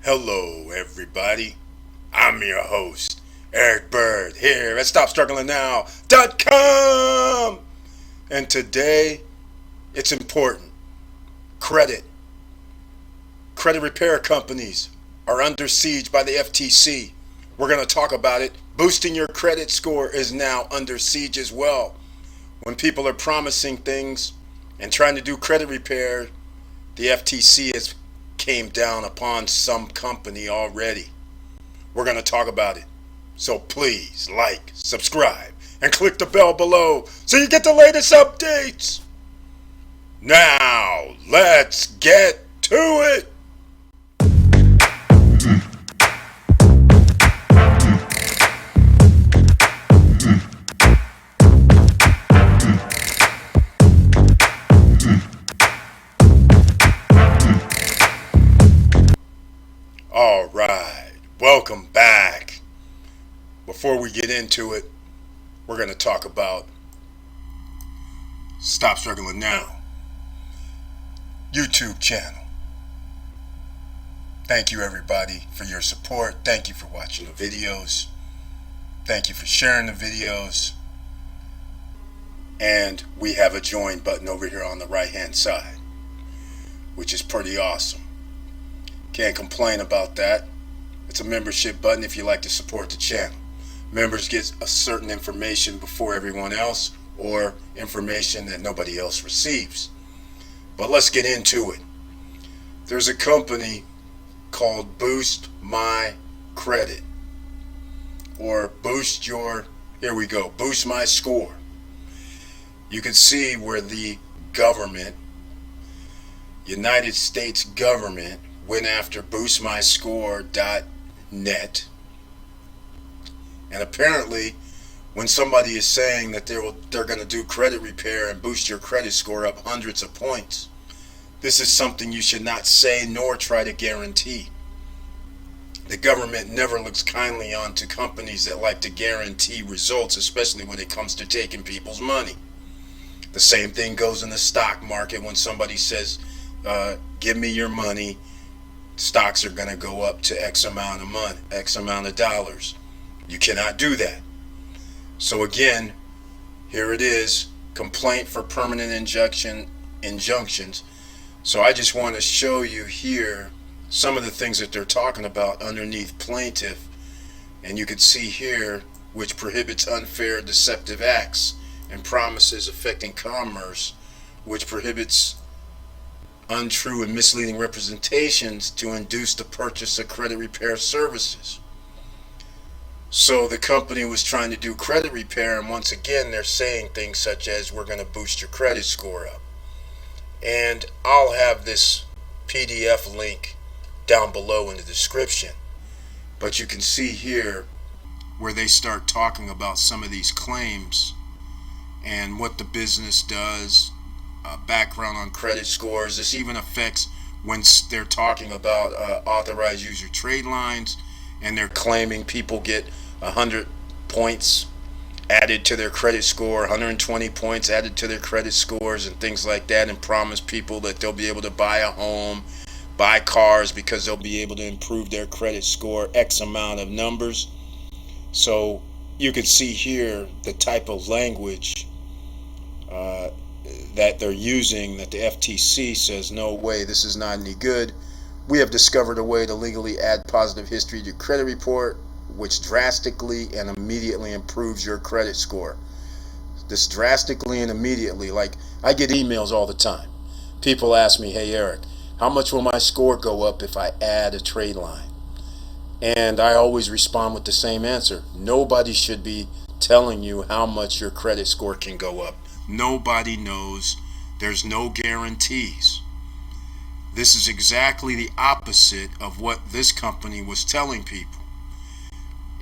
Hello, everybody. I'm your host, Eric Bird, here at StopStrugglingNow.com. And today, it's important. Credit. Credit repair companies are under siege by the FTC. We're going to talk about it. Boosting your credit score is now under siege as well. When people are promising things and trying to do credit repair, the FTC has came down upon some company already. We're going to talk about it. So please like, subscribe, and click the bell below so you get the latest updates. Now, let's get to it. All right, welcome back. Before we get into it, we're going to talk about Stop Struggling Now YouTube channel. Thank you, everybody, for your support. Thank you for watching the videos. Thank you for sharing the videos. And we have a join button over here on the right hand side, which is pretty awesome. Can't complain about that. It's a membership button if you like to support the channel. Members get a certain information before everyone else, or information that nobody else receives. But let's get into it. There's a company called Boost My Credit, or Boost My Score. You can see where the government, United States government, went after boostmyscore.net. And apparently, when somebody is saying that they're going to do credit repair and boost your credit score up hundreds of points, this is something you should not say nor try to guarantee. The government never looks kindly on to companies that like to guarantee results, especially when it comes to taking people's money. The same thing goes in the stock market when somebody says, give me your money. Stocks are going to go up to X amount of money, X amount of dollars. You cannot do that. So again, here it is, complaint for permanent injunctions. So I just want to show you here some of the things that they're talking about underneath plaintiff. And you can see here, which prohibits unfair, deceptive acts and promises affecting commerce, which prohibits untrue and misleading representations to induce the purchase of credit repair services. So the company was trying to do credit repair, and once again they're saying things such as, we're going to boost your credit score up. And I'll have this PDF link down below in the description. But you can see here where they start talking about some of these claims and what the business does, background on credit scores. This even affects when they're talking about authorized user trade lines, and they're claiming people get 100 points added to their credit score, 120 points added to their credit scores, and things like that, and promise people that they'll be able to buy a home, buy cars, because they'll be able to improve their credit score X amount of numbers. So you can see here the type of language that they're using, that the FTC says, no way, this is not any good. We have discovered a way to legally add positive history to your credit report, which drastically and immediately improves your credit score. This drastically and immediately, like I get emails all the time. People ask me, hey Eric, how much will my score go up if I add a trade line? And I always respond with the same answer. Nobody should be telling you how much your credit score can go up. Nobody knows. There's no guarantees. This is exactly the opposite of what this company was telling people.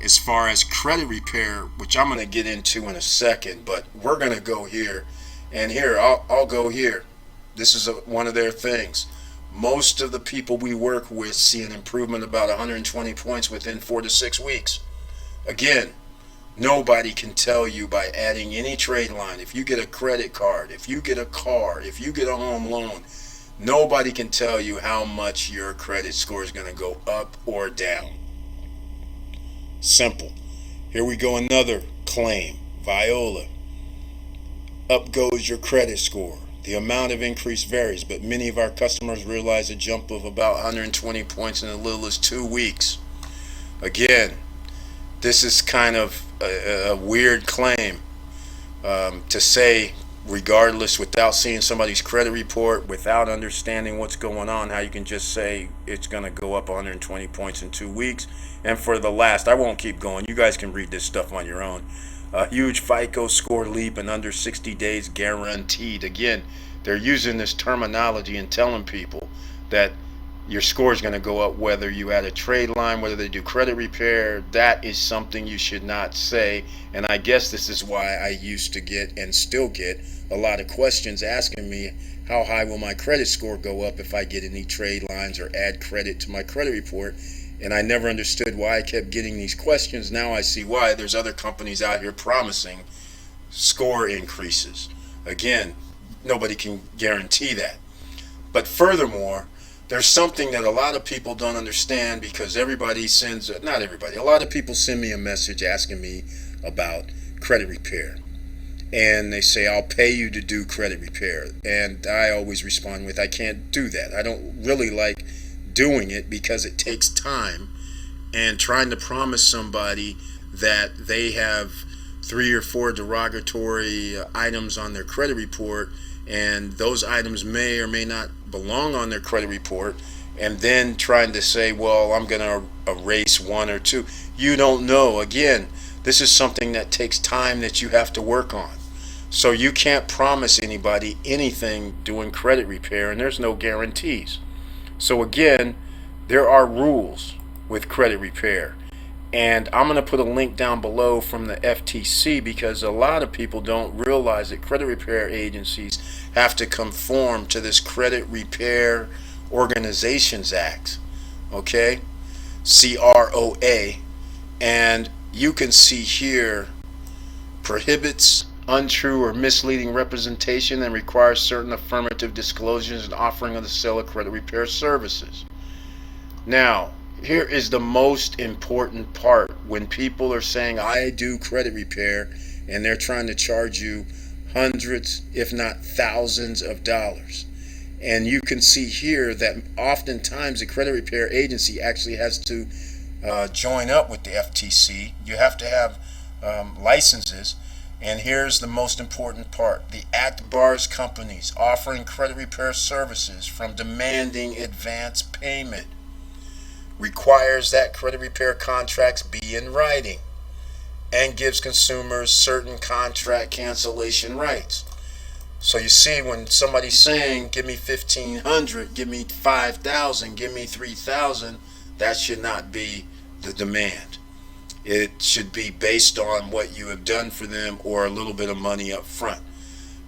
As far as credit repair, which I'm going to get into in a second, but we're going to go here. And here, I'll go here. This is one of their things. Most of the people we work with see an improvement about 120 points within 4 to 6 weeks. Again, nobody can tell you by adding any trade line, if you get a credit card, if you get a car, if you get a home loan, Nobody can tell you how much your credit score is going to go up or down. Simple. Here we go, another claim. Viola. Up goes your credit score. The amount of increase varies, but many of our customers realize a jump of about 120 points in as little as 2 weeks. Again, this is kind of a weird claim to say, regardless, without seeing somebody's credit report, without understanding what's going on, how you can just say it's going to go up 120 points in 2 weeks. And for the last, I won't keep going. You guys can read this stuff on your own. A huge FICO score leap in under 60 days guaranteed. Again, they're using this terminology and telling people that your score is going to go up whether you add a trade line, whether they do credit repair. That is something you should not say. And I guess this is why I used to get and still get a lot of questions asking me, how high will my credit score go up if I get any trade lines or add credit to my credit report? And I never understood why I kept getting these questions. Now I see why. There's other companies out here promising score increases. Again, nobody can guarantee that. But furthermore, there's something that a lot of people don't understand, because everybody sends, not everybody, a lot of people send me a message asking me about credit repair. And they say, I'll pay you to do credit repair. And I always respond with, I can't do that. I don't really like doing it because it takes time, and trying to promise somebody that they have 3 or 4 derogatory items on their credit report, and those items may or may not belong on their credit report, and then trying to say, well, I'm going to erase 1 or 2. You don't know. Again, this is something that takes time that you have to work on. So you can't promise anybody anything doing credit repair, and there's no guarantees. So again, there are rules with credit repair. And I'm going to put a link down below from the FTC, because a lot of people don't realize that credit repair agencies have to conform to this Credit Repair Organizations Act. Okay? CROA. And you can see here, prohibits untrue or misleading representation and requires certain affirmative disclosures and offering of the sale of credit repair services. Now, here is the most important part. When people are saying, I do credit repair, and they're trying to charge you hundreds, if not thousands of dollars. And you can see here that oftentimes the credit repair agency actually has to join up with the FTC. You have to have licenses. And here's the most important part. The Act bars companies offering credit repair services from demanding advance payment, requires that credit repair contracts be in writing, and gives consumers certain contract cancellation rights. So you see, when somebody's saying, give me $1,500, give me $5,000, give me $3,000, that should not be the demand. It should be based on what you have done for them, or a little bit of money up front.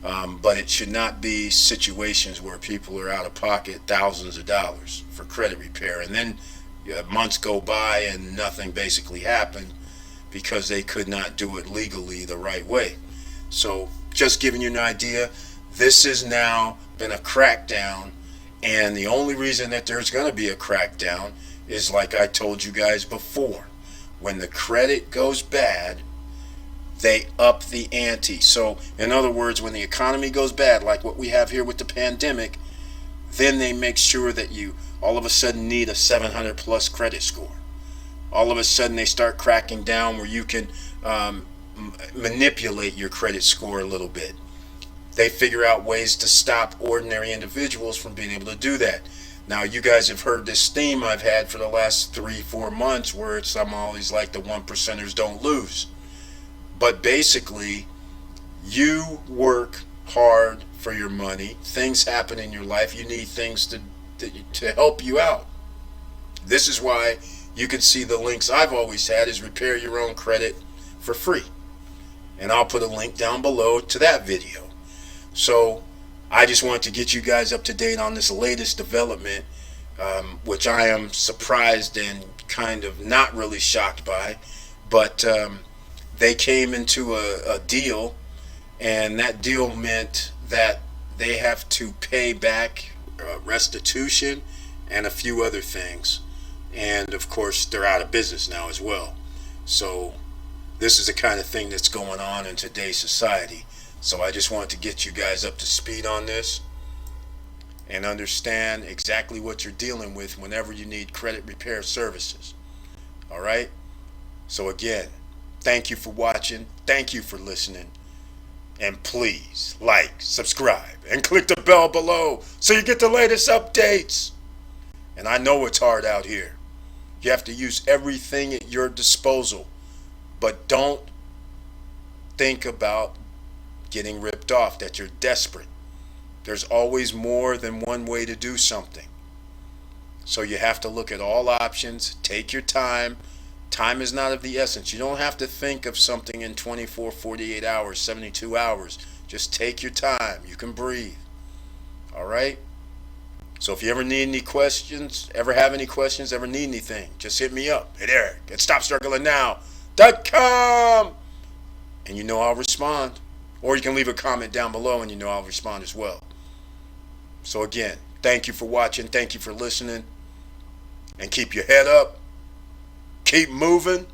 But it should not be situations where people are out of pocket thousands of dollars for credit repair, and then months go by and nothing basically happened because they could not do it legally the right way. So just giving you an idea, this has now been a crackdown, and the only reason that there's going to be a crackdown is, like I told you guys before, when the credit goes bad, they up the ante. So in other words, when the economy goes bad, like what we have here with the pandemic, then they make sure that you all of a sudden need a 700 plus credit score. All of a sudden they start cracking down where you can manipulate your credit score a little bit. They figure out ways to stop ordinary individuals from being able to do that. Now, you guys have heard this theme I've had for the last 3-4 months, where I'm always like, the 1%ers don't lose. But basically, you work hard for your money. Things happen in your life. You need things to help you out. This is why you can see the links I've always had is repair your own credit for free. And I'll put a link down below to that video. So I just want to get you guys up to date on this latest development, which I am surprised and kind of not really shocked by. But they came into a deal, and that deal meant that they have to pay back restitution, and a few other things. And of course, they're out of business now as well. So this is the kind of thing that's going on in today's society. So I just wanted to get you guys up to speed on this and understand exactly what you're dealing with whenever you need credit repair services. All right? So again, thank you for watching. Thank you for listening. And please like, subscribe, and click the bell below so you get the latest updates. And I know it's hard out here. You have to use everything at your disposal. But don't think about getting ripped off, that you're desperate. There's always more than one way to do something. So you have to look at all options. Take your time. Time is not of the essence. You don't have to think of something in 24, 48 hours, 72 hours. Just take your time. You can breathe. All right? So if you ever need any questions, ever have any questions, ever need anything, just hit me up at Eric at StopStrugglingNow.com. And you know I'll respond. Or you can leave a comment down below and you know I'll respond as well. So again, thank you for watching. Thank you for listening. And keep your head up. Keep moving.